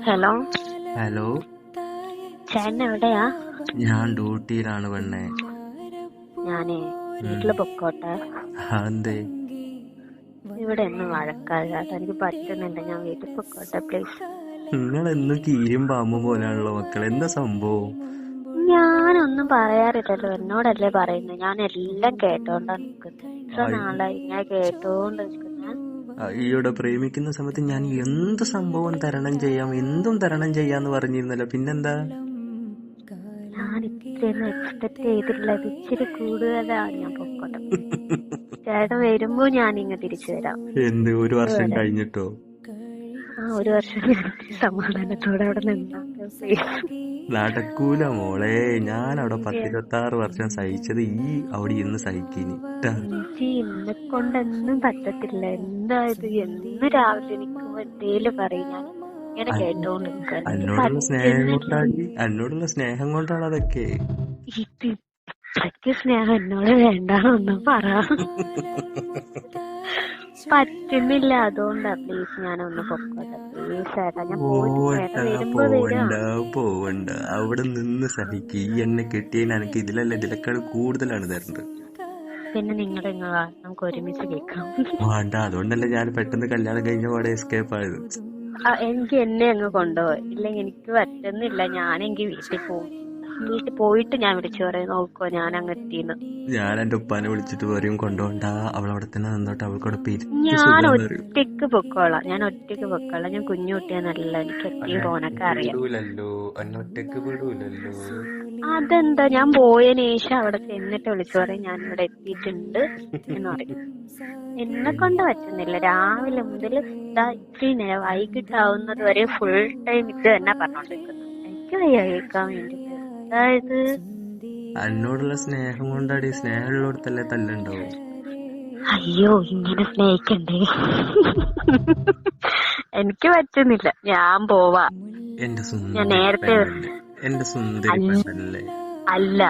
Hello, hello, ചേട്ടൻ എവിടെയാ? ഞാൻ ഡ്യൂട്ടിയിലാണ് പെണ്ണെ. ഞാനേ വീട്ടില് പൊക്കോട്ടെ. അതെന്തേ? ഇവിടെ ഒന്നും വഴക്കാകാതെ എനിക്ക് പറ്റുന്നില്ല. ഞാൻ വീട്ടിൽ പൊക്കോട്ടെ പ്ലീസ്. നിങ്ങളെന്നും കീരിയും പാമ്പും പോലെയാണല്ലോ മക്കളെ, എന്താ സംഭവം? ഞാനൊന്നും പറയാറില്ലല്ലോ, എന്നോടല്ലേ പറയുന്നത്. ഞാൻ എല്ലാം കേട്ടോണ്ടാ നിക്കുന്നത്. ഇത്ര നാളായി ഞാൻ കേട്ടോണ്ട് നിൽക്കുന്നത്. ഈയിടെ പ്രേമിക്കുന്ന സമയത്ത് ഞാൻ എന്ത് സംഭവം തരണം ചെയ്യാം, എന്തും തരണം ചെയ്യാന്ന് പറഞ്ഞിരുന്നല്ലോ, പിന്നെന്താ? ഞാൻ ഇത്രയൊന്നും എക്സ്പെക്ട് ചെയ്തിട്ടില്ല. ഇത് ഇച്ചിരി കൂടുതലാണ്. ഞാൻ പൊക്കോട്ടെ. ചേട്ടൻ വരുമ്പോ ഞാൻ ഇങ്ങ് തിരിച്ചു വരാം. എന്ത്, ഒരു വർഷം കഴിഞ്ഞിട്ടോ? ഒരു വർഷം ഞാൻ സമാധാനത്തോടെ അവിടെ നിന്നാ നടക്കൂല മോളെ. ഞാൻ അവിടെ 10-26 വർഷം സഹിച്ചത് ഈ അവിടെ ഇന്ന് സഹിക്കിനി. എന്നെ കൊണ്ടൊന്നും പറ്റത്തില്ല. എന്താ ഇത്? എന്ന് രാവിലെ നിൽക്കുമ്പോ എന്തേലും പറയും. ഞാൻ ഇങ്ങനെ കേട്ടോണ്ട് എന്നോടുള്ള സ്നേഹം കൊണ്ടാണ് അതൊക്കെ. ഇത് ഇത്രയ്ക്ക് സ്നേഹം എന്നോട് വേണ്ടാന്നൊന്നും പറ. പറ്റുന്നില്ല, അതുകൊണ്ടാ. പ്ലീസ് ഞാനൊന്ന് പൊക്കോട്ടെ പ്ലീസ് ചേട്ടാ. ഞാൻ പോവണ്ട. അവിടെ നിന്ന് സഹിക്ക്. ഈ എന്നെ കെട്ടിയതിന് എനിക്ക് ഇതിലേക്കാൾ കൂടുതലാണ് തരേണ്ടത്. പിന്നെ നിങ്ങളുടെ നമുക്ക് ഒരുമിച്ച് കേൾക്കാം. വേണ്ട, അതുകൊണ്ടല്ലേ ഞാൻ പെട്ടെന്ന് കല്യാണം കഴിഞ്ഞ പാടെ എസ്കേപ്പ് ആയത്. എനിക്ക് എന്നെ അങ്ങ് കൊണ്ടുപോയി. ഇല്ലെങ്കിൽ എനിക്ക് പറ്റുന്നില്ല. ഞാനെങ്കിൽ വീട്ടിൽ പോയിട്ട് ഞാൻ വിളിച്ചു പറയും, നോക്കോ ഞാൻ അങ്ങ് എത്തിന്ന്. ഞാൻ എന്റെ ഉപ്പാനെ വിളിച്ചിട്ട് പറയും കൊണ്ടുപോണ്ട, അവളവിടെ തന്നെ നിന്നോട്ട്, അവൾക്കവിടെ ഞാൻ ഒറ്റയ്ക്ക് പൊക്കോളാം. ഞാൻ കുഞ്ഞുകുട്ടിയാന്നല്ല, എനിക്ക് എത്തിയും പോനൊക്കെ അറിയാം. അതെന്താ, ഞാൻ പോയതിനു ശേഷം അവിടെ ചെന്നിട്ട് വിളിച്ചു പറയും ഞാൻ ഇവിടെ എത്തിയിട്ടുണ്ട് എന്ന് പറയും. എന്നെ കൊണ്ട് പറ്റുന്നില്ല. രാവിലെ മുതൽ ഇച്ചിരി വൈകിട്ടാവുന്നത് വരെ ഫുൾ ടൈം ഇത് തന്നെ പറഞ്ഞോണ്ടിരിക്കുന്നു. എനിക്ക് വയ്യ കേൾക്കാൻ വേണ്ടിട്ട്. അതായത് എന്നോടുള്ള സ്നേഹം കൊണ്ടാടി. സ്നേഹമുള്ളിടത്തല്ലേ തല്ലുണ്ടാവും. അയ്യോ, ഇങ്ങനെ സ്നേഹിക്കണ്ടേ? എനിക്ക് പറ്റുന്നില്ല. ഞാൻ പോവാ. ഞാൻ നേരത്തെ എന്റെ സുന്ദരി പെണ്ണല്ലേ? അല്ല.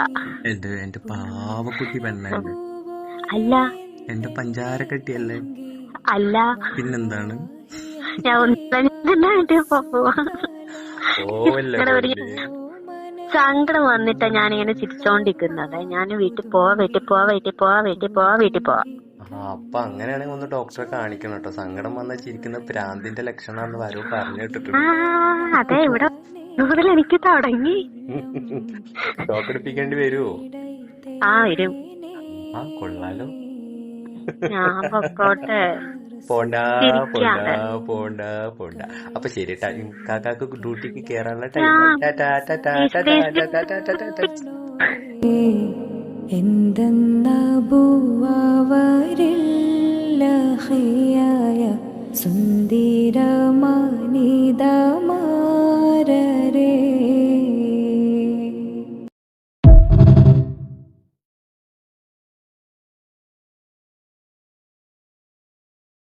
എന്റെ പാവക്കുട്ടി പെണ്ണല്ലേ? അല്ല. എന്റെ പഞ്ചാരക്കട്ടിയല്ലേ? അല്ല. പിന്നെന്താണ്? ഞാൻ സങ്കടം വന്നിട്ടാ ഞാനിങ്ങനെ ചിരിച്ചോണ്ടിരിക്കുന്നത്. ഞാൻ വീട്ടിൽ പോവാ. അപ്പൊ അങ്ങനെയാണെങ്കിൽ ഒന്ന് ഡോക്ടറെ കാണിക്കണം കേട്ടോ. സങ്കടം വന്നാൽ ചിരിക്കുന്ന പ്രാന്തിന്റെ ലക്ഷണാന്ന് വരവ് പറഞ്ഞു കേട്ടിട്ടുണ്ട്. അതെ, ഇവിടെ മുതൽ എനിക്ക് തുടങ്ങി. ഷോക്ക് എടുപ്പിക്കേണ്ടി വരുവോ? വരും. കൊള്ളാലോ. ഞാൻ പൊക്കോട്ടെ. പോണ്ട. അപ്പൊ ശരി, കാക്കാക്ക് ഡ്യൂട്ടിക്ക് കേറാനുള്ള ടൈം. സുന്ദരമാ